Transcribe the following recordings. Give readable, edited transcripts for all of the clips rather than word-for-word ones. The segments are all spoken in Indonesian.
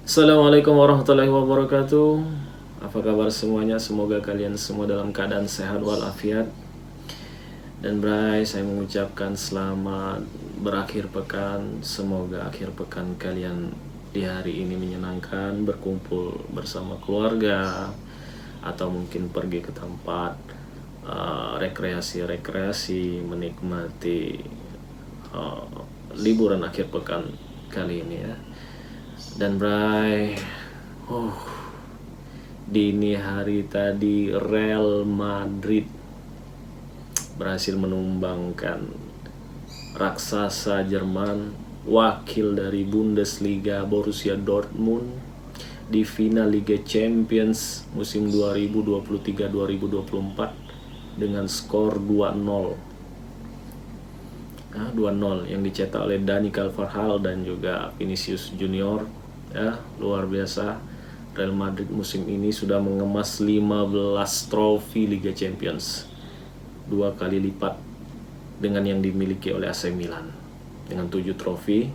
Assalamualaikum warahmatullahi wabarakatuh. Apa kabar semuanya? Semoga kalian semua dalam keadaan sehat walafiat. Dan Bray, saya mengucapkan selamat berakhir pekan. Semoga akhir pekan kalian di hari ini menyenangkan, berkumpul bersama keluarga, atau mungkin pergi ke tempat rekreasi-rekreasi, menikmati liburan akhir pekan kali ini ya. Dan Bray, dini hari tadi Real Madrid berhasil menumbangkan raksasa Jerman, wakil dari Bundesliga Borussia Dortmund di final Liga Champions musim 2023-2024 dengan skor 2-0. 2-0 yang dicetak oleh Dani Carvajal dan juga Vinicius Junior. Ya, luar biasa. Real Madrid musim ini sudah mengemas 15 trofi Liga Champions, 2 kali lipat dengan yang dimiliki oleh AC Milan dengan 7 trofi.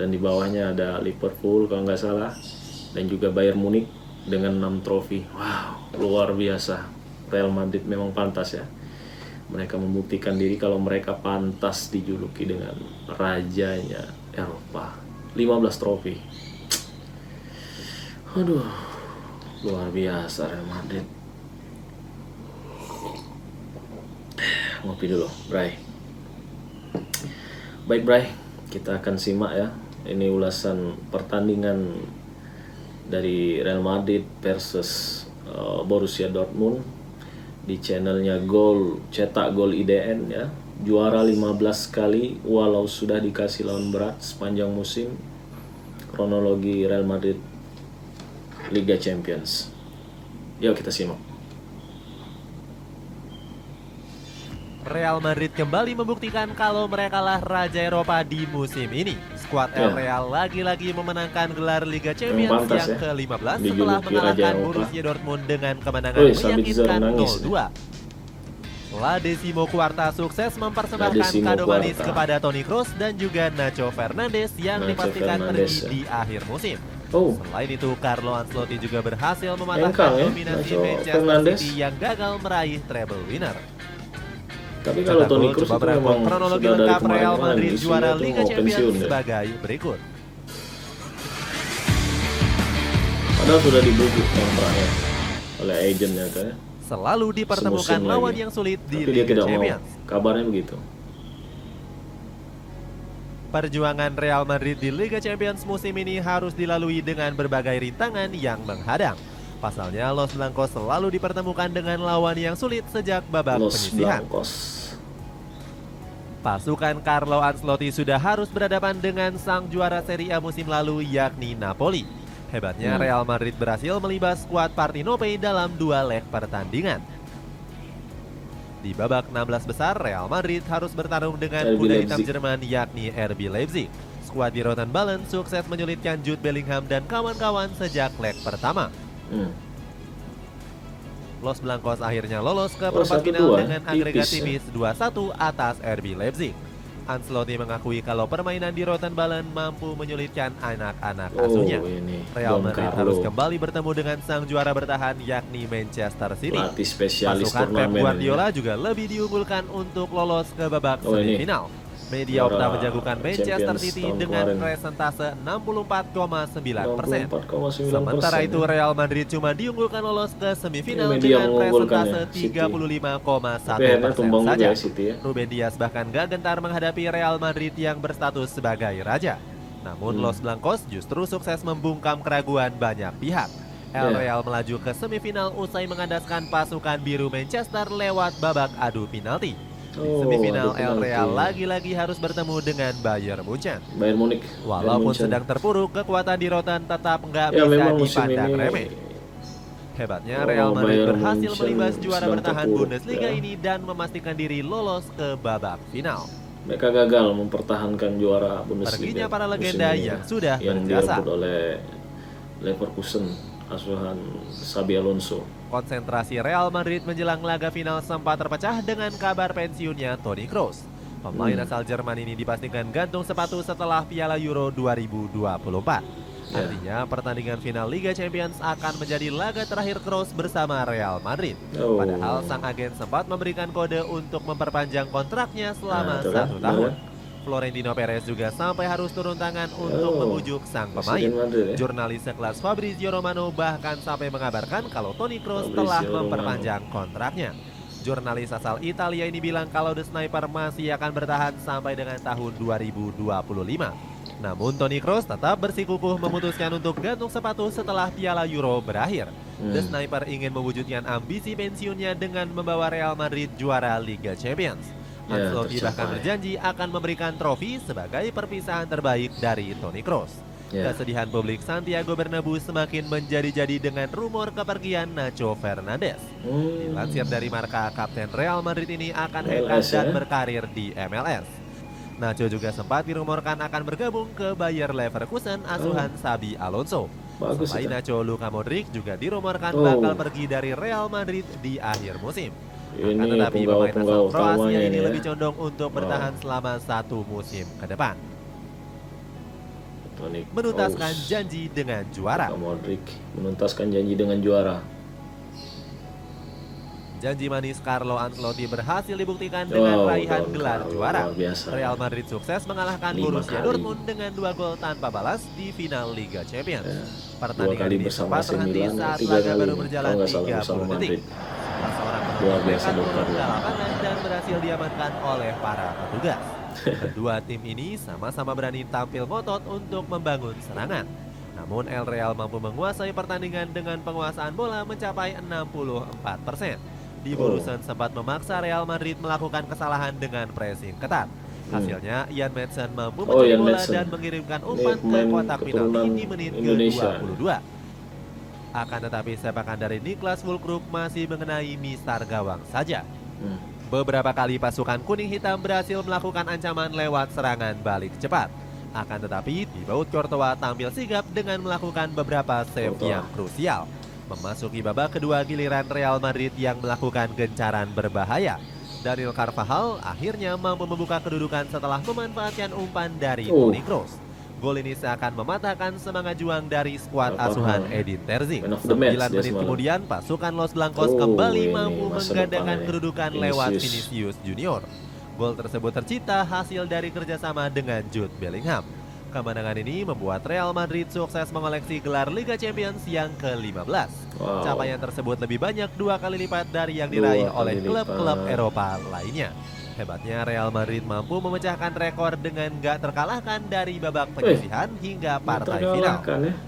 Dan di bawahnya ada Liverpool kalau nggak salah, dan juga Bayern Munich dengan 6 trofi. Wow, luar biasa. Real Madrid memang pantas ya. Mereka membuktikan diri kalau mereka pantas dijuluki dengan rajanya Eropa. 15 trofi. Aduh, luar biasa Real Madrid. Ngopi dulu, Bray. Baik, Bray, kita akan simak ya. Ini ulasan pertandingan dari Real Madrid versus Borussia Dortmund di channelnya Cetak Gol IDN ya. Juara 15 kali walau sudah dikasih lawan berat sepanjang musim. Kronologi Real Madrid Liga Champions. Yuk kita simak. Real Madrid kembali membuktikan kalau mereka lah raja Eropa di musim ini. Skuad El Real lagi-lagi memenangkan gelar Liga Champions yang ke-15 setelah mengalahkan Borussia Dortmund dengan kemenangan meyakinkan 0-2. La Decimo Quarta sukses mempersembahkan kado manis kepada Toni Kroos dan juga Nacho Fernandes yang dipastikan pergi di akhir musim. Selain itu, Carlo Ancelotti juga berhasil mematahkan dominasi Manchester City yang gagal meraih treble winner. Tapi kalau Toni Kroos itu memang kronologi lengkap Real Madrid juara Liga Champions sebagai berikut. Padahal sudah dibujuk kontraknya oleh agennya kan. Selalu dipertemukan lawan yang sulit di Liga Champions. Kabarnya begitu. Perjuangan Real Madrid di Liga Champions musim ini harus dilalui dengan berbagai rintangan yang menghadang. Pasalnya Los Blancos selalu dipertemukan dengan lawan yang sulit sejak babak penyisihan. Pasukan Carlo Ancelotti sudah harus berhadapan dengan sang juara Serie A musim lalu yakni Napoli. Hebatnya Real Madrid berhasil melibas skuad Partenope dalam 2 leg pertandingan. Di babak 16 besar, Real Madrid harus bertarung dengan kuda hitam Jerman yakni RB Leipzig. Skuad di Rotten Ballen sukses menyulitkan Jude Bellingham dan kawan-kawan sejak leg pertama. Los Blancos akhirnya lolos ke perempat final dengan agregat tipis 2-1 atas RB Leipzig. Ancelotti mengakui kalau permainan di Rotten Ballen mampu menyulitkan anak-anak asuhnya. Real Madrid harus kembali bertemu dengan sang juara bertahan yakni Manchester City. Pasukan Pep Guardiola juga lebih diunggulkan untuk lolos ke babak semifinal. Media Opta menjagokan Manchester City dengan presentase 64,9%. Sementara itu Real Madrid cuma diunggulkan lolos ke semifinal dengan presentase 35,1% saja. Ruben Dias bahkan gak gentar menghadapi Real Madrid yang berstatus sebagai raja. Namun Los Blancos justru sukses membungkam keraguan banyak pihak. El Real melaju ke semifinal usai mengandaskan pasukan biru Manchester lewat babak adu penalti. Di semifinal El Real lagi-lagi harus bertemu dengan Bayern Munich. Walaupun sedang terpuruk, kekuatan di Rotten tetap nggak bisa dipandang remeh. Hebatnya Real Madrid berhasil melibas juara bertahan Bundesliga ini dan memastikan diri lolos ke babak final. Mereka gagal mempertahankan juara Bundesliga. Perginya para legenda yang sudah berjasa. Direbut oleh Leverkusen asuhan Xabi Alonso. Konsentrasi Real Madrid menjelang laga final sempat terpecah dengan kabar pensiunnya Toni Kroos. Pemain asal Jerman ini dipastikan gantung sepatu setelah Piala Euro 2024. Artinya pertandingan final Liga Champions akan menjadi laga terakhir Kroos bersama Real Madrid. Padahal sang agen sempat memberikan kode untuk memperpanjang kontraknya selama 1 tahun. Florentino Perez juga sampai harus turun tangan untuk membujuk sang pemain. Jurnalis sekelas Fabrizio Romano bahkan sampai mengabarkan kalau Toni Kroos telah memperpanjang kontraknya. Jurnalis asal Italia ini bilang kalau The Sniper masih akan bertahan sampai dengan tahun 2025. Namun Toni Kroos tetap bersikukuh memutuskan untuk gantung sepatu setelah Piala Euro berakhir. The Sniper ingin mewujudkan ambisi pensiunnya dengan membawa Real Madrid juara Liga Champions. Ancelotti bahkan berjanji akan memberikan trofi sebagai perpisahan terbaik dari Toni Kroos. Kesedihan publik Santiago Bernabeu semakin menjadi-jadi dengan rumor kepergian Nacho Fernandes. Dilansir dari Marca, kapten Real Madrid ini akan hengkang dan berkarir di MLS. Nacho juga sempat dirumorkan akan bergabung ke Bayer Leverkusen asuhan Xabi Alonso. Selain Nacho, Luka Modric juga dirumorkan bakal pergi dari Real Madrid di akhir musim. Akan tetapi pemain asal Kroasia ini lebih condong untuk bertahan selama 1 musim ke depan. Menuntaskan janji dengan juara. Luka Modric menuntaskan janji dengan juara. Janji manis Carlo Ancelotti berhasil dibuktikan dengan raihan gelar juara. Real Madrid sukses mengalahkan Borussia Dortmund dengan 2 gol tanpa balas di final Liga Champions. Pertandingan ini sempat terhenti saat laga baru berjalan 30 detik. Seorang pemain turun ke lapangan dan berhasil diamankan oleh para petugas. Kedua tim ini sama-sama berani tampil ngotot untuk membangun serangan. Namun El Real mampu menguasai pertandingan dengan penguasaan bola mencapai 64%. Di Borussia sempat memaksa Real Madrid melakukan kesalahan dengan pressing ketat. Hasilnya Ian Maatsen mampu mencuri bola dan mengirimkan umpan ke kotak penalti di menit ke-22. Akan tetapi sepakan dari Niklas Füllkrug masih mengenai mistar gawang saja. Beberapa kali pasukan kuning hitam berhasil melakukan ancaman lewat serangan balik cepat. Akan tetapi Thibaut Courtois tampil sigap dengan melakukan beberapa save yang krusial. Memasuki babak kedua, giliran Real Madrid yang melakukan gencaran berbahaya. Daniel Carvajal akhirnya mampu membuka kedudukan setelah memanfaatkan umpan dari Toni Kroos. Gol ini seakan mematahkan semangat juang dari skuad asuhan Edin Terzic. 9 menit kemudian pasukan Los Blancos kembali mampu menggandakan kedudukan lewat Vinicius Junior. Gol tersebut tercipta hasil dari kerjasama dengan Jude Bellingham. Kemenangan ini membuat Real Madrid sukses mengoleksi gelar Liga Champions yang ke-15. Capaian tersebut lebih banyak 2 kali lipat dari yang diraih oleh klub-klub Eropa lainnya. Hebatnya Real Madrid mampu memecahkan rekor dengan gak terkalahkan dari babak penyisihan hingga partai final.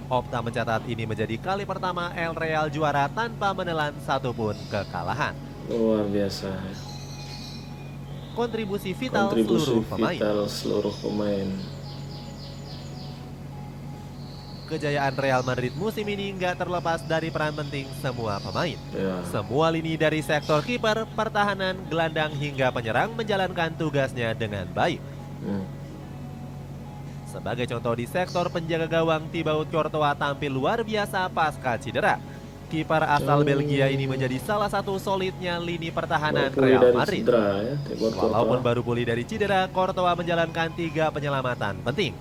Opta mencatat ini menjadi kali pertama El Real juara tanpa menelan satupun kekalahan. Luar biasa. Kontribusi vital seluruh pemain. Kejayaan Real Madrid musim ini nggak terlepas dari peran penting semua pemain. Semua lini dari sektor kiper, pertahanan, gelandang hingga penyerang menjalankan tugasnya dengan baik. Sebagai contoh di sektor penjaga gawang, Thibaut Courtois tampil luar biasa pasca cedera. Kiper asal Belgia ini menjadi salah satu solidnya lini pertahanan Real Madrid. Walaupun baru pulih dari cedera, Courtois menjalankan 3 penyelamatan penting.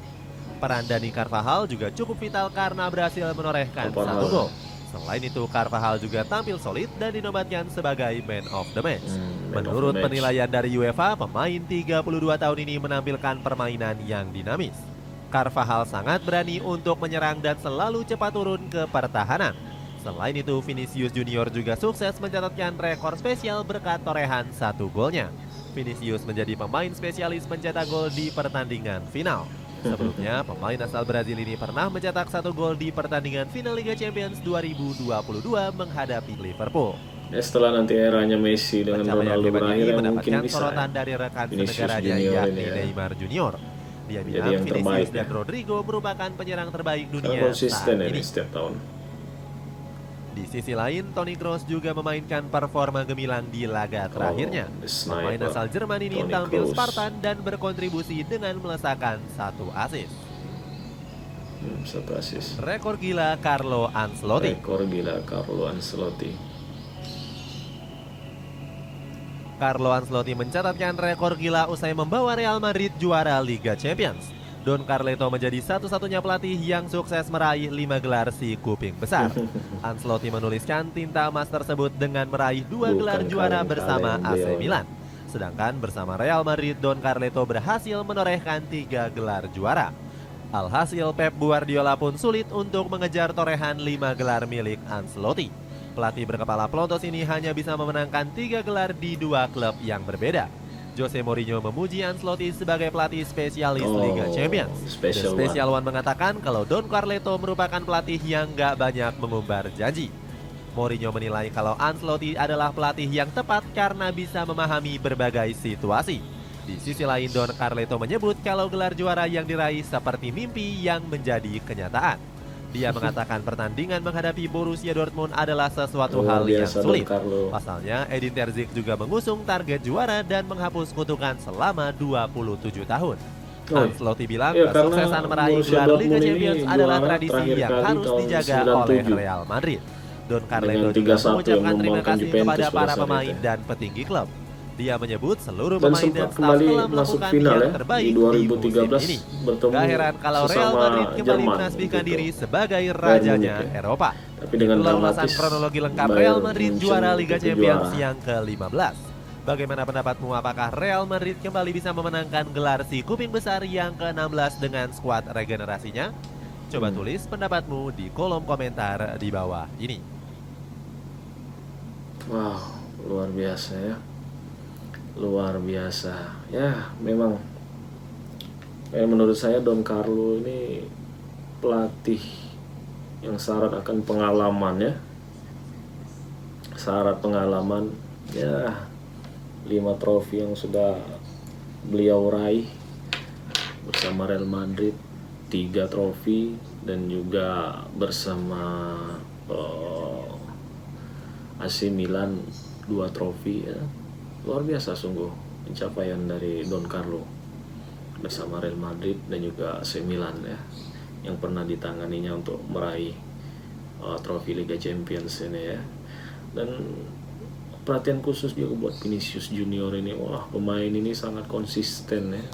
Peran Dani Carvajal juga cukup vital karena berhasil menorehkan 1 gol. Selain itu, Carvajal juga tampil solid dan dinobatkan sebagai Man of the Match. Menurut penilaian dari UEFA, pemain 32 tahun ini menampilkan permainan yang dinamis. Carvajal sangat berani untuk menyerang dan selalu cepat turun ke pertahanan. Selain itu, Vinicius Junior juga sukses mencatatkan rekor spesial berkat torehan 1 golnya. Vinicius menjadi pemain spesialis pencetak gol di pertandingan final. Sebelumnya, pemain asal Brazil ini pernah mencetak 1 gol di pertandingan final Liga Champions 2022 menghadapi Liverpool. Setelah nanti eranya Messi dengan Ronaldo berakhir, mungkin bisa sorotan dari rekan senegaranya yakni Neymar Junior. Dia bilang Vinicius dan Rodrigo merupakan penyerang terbaik dunia saat ini. Setiap tahun. Di sisi lain, Toni Kroos juga memainkan performa gemilang di laga terakhirnya. Pemain asal Jerman ini tampil Spartan dan berkontribusi dengan melesakan 1 assist. 1 assist. Rekor gila Carlo Ancelotti. Carlo Ancelotti mencatatkan rekor gila usai membawa Real Madrid juara Liga Champions. Don Carleto menjadi satu-satunya pelatih yang sukses meraih 5 gelar si kuping besar. Ancelotti menuliskan tinta emas tersebut dengan meraih 2 gelar juara bersama AC Milan. Sedangkan bersama Real Madrid, Don Carleto berhasil menorehkan 3 gelar juara. Alhasil Pep Guardiola pun sulit untuk mengejar torehan 5 gelar milik Ancelotti. Pelatih berkepala pelontos ini hanya bisa memenangkan 3 gelar di 2 klub yang berbeda. Jose Mourinho memuji Ancelotti sebagai pelatih spesialis Liga Champions. The Special One mengatakan kalau Don Carleto merupakan pelatih yang gak banyak mengumbar janji. Mourinho menilai kalau Ancelotti adalah pelatih yang tepat karena bisa memahami berbagai situasi. Di sisi lain, Don Carleto menyebut kalau gelar juara yang diraih seperti mimpi yang menjadi kenyataan. Dia mengatakan pertandingan menghadapi Borussia Dortmund adalah sesuatu hal yang sulit. Pasalnya, Edin Terzic juga mengusung target juara dan menghapus kutukan selama 27 tahun. Ancelotti bilang kesuksesan meraih gelar Liga Champions adalah tradisi yang harus dijaga oleh Real Madrid. Don Carleto juga mengucapkan terima kasih kepada para pemain dan petinggi klub. Dia menyebut seluruh pemain dan staf telah melakukan yang terbaik di musim ini. Gak heran kalau Real Madrid kembali menasbihkan diri sebagai rajanya Eropa. Itulah ulasan kronologi lengkap Real Madrid juara Liga Champions yang ke-15. Bagaimana pendapatmu? Apakah Real Madrid kembali bisa memenangkan gelar si kuping besar yang ke-16 dengan skuad regenerasinya? Coba tulis pendapatmu di kolom komentar di bawah ini. Wow, luar biasa ya. Luar biasa ya, memang menurut saya Don Carlo ini pelatih yang syarat akan pengalaman ya, syarat pengalaman ya. 5 trofi yang sudah beliau raih bersama Real Madrid, 3 trofi, dan juga bersama AC Milan 2 trofi ya. Luar biasa sungguh pencapaian dari Don Carlo bersama Real Madrid dan juga AC Milan ya, yang pernah ditanganinya untuk meraih trofi Liga Champions ini ya. Dan perhatian khusus juga buat Vinicius Junior ini. Wah, pemain ini sangat konsisten ya.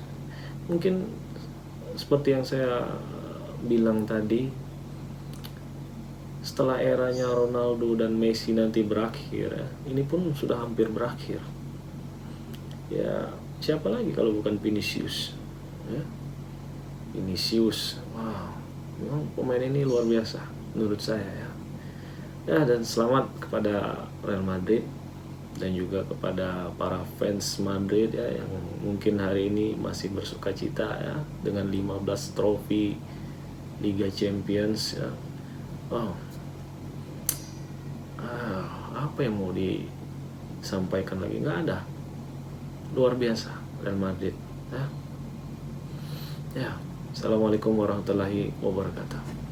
Mungkin seperti yang saya bilang tadi, setelah eranya Ronaldo dan Messi nanti berakhir ya, ini pun sudah hampir berakhir. Ya, siapa lagi kalau bukan Vinicius ya? Vinicius, wow, memang pemain ini luar biasa menurut saya ya. Ya, dan selamat kepada Real Madrid dan juga kepada para fans Madrid ya, yang mungkin hari ini masih bersukacita ya dengan 15 trofi Liga Champions ya. Wow, apa yang mau disampaikan lagi? Nggak ada. Luar biasa Real Madrid ya. Assalamualaikum warahmatullahi wabarakatuh.